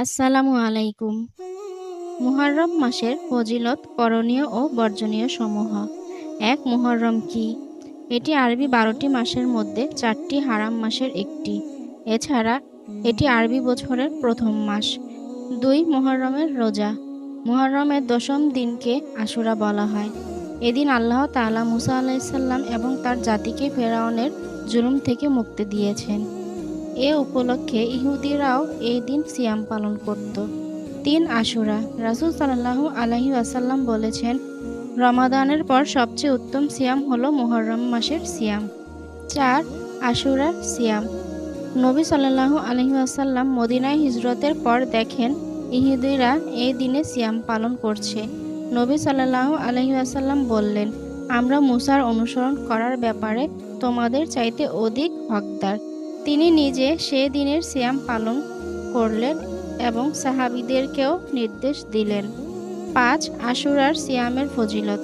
আসসালামু আলাইকুম। মুহররম মাসের ফজিলত, করণীয় ও বর্জনীয় সমূহ। ১. মুহররম কি? এটি আরবি ১২টি মাসের মধ্যে ৪টি হারাম মাসের একটি। এছাড়া এটি আরবি বছরের প্রথম মাস। ২. মুহররমের রোজা। মুহররমের দশম দিনকে আশুরা বলা হয়। এদিন আল্লাহ তাআলা মুসা আলাইহিসসালাম এবং তার জাতিকে ফেরাউনের জুলুম থেকে মুক্তি দিয়েছেন। এ উপলক্ষে ইহুদিরাও এই দিন সিয়াম পালন করত। ৩. আশুরা। রাসূল সাল্লাল্লাহু আলাইহি ওয়াসাল্লাম বলেছেন, রমাদানের পর সবচেয়ে উত্তম সিয়াম হলো মুহররম মাসের সিয়াম। ৪. আশুরার সিয়াম। নবী সাল্লাল্লাহু আলাইহি ওয়াসাল্লাম মদিনায় হিজরতের পর দেখেন ইহুদিরা এই দিনে সিয়াম পালন করছে। নবী সাল্লাল্লাহু আলাইহি ওয়াসাল্লাম বললেন, আমরা মুসার অনুসরণ করার ব্যাপারে তোমাদের চাইতে অধিক হকদার। তিনি নিজে সে দিনের সিয়াম পালন করলেন এবং সাহাবীদেরকেও নির্দেশ দিলেন। ৫. আশুরার সিয়ামের ফজিলত।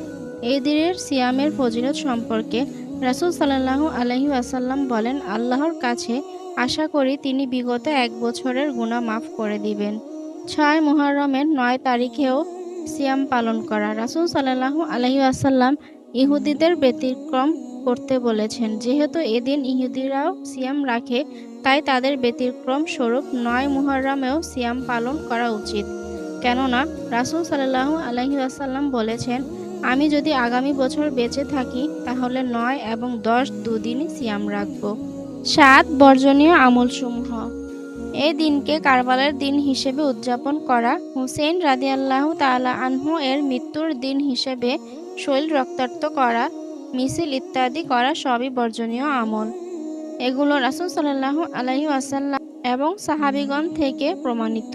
এই দিনের সিয়ামের ফজিলত সম্পর্কে রাসূল সাল্লাল্লাহু আলাইহি ওয়াসাল্লাম বলেন, আল্লাহর কাছে আশা করি তিনি বিগত এক বছরের গুনাহ মাফ করে দিবেন। ৬. মুহররমের ৯ তারিখেও সিয়াম পালন করা। রাসূল সাল্লাল্লাহু আলাইহি ওয়াসাল্লাম ইহুদিদের ব্যতিক্রম করতে বলেছেন। যেহেতু এদিন ইহুদিরাও সিয়াম রাখে, তাই তাদের ব্যতিক্রম স্বরূপ ৯ মুহররমেও সিয়াম পালন করা উচিত। কেননা রাসূল সাল্লাল্লাহু আলাইহি ওয়াসাল্লাম বলেছেন, আমি যদি আগামী বছর বেঁচে থাকি তাহলে ৯ এবং ১০ দুদিনই সিয়াম রাখব। ৭. বর্জনীয় আমলসমূহ। এই দিনকে কারবালার দিন হিসেবে উদযাপন করা, হুসেইন রাদিয়াল্লাহু তাআলা আনহু এর মৃত্যুর দিন হিসেবে শরীর রক্তাক্ত করা, মিছিল ইত্যাদি করা সবই বর্জনীয় আমল। এগুলো রাসূল সাল্লাল্লাহু আলাইহি ওয়াসাল্লাম এবং সাহাবীগণ থেকে প্রমাণিত।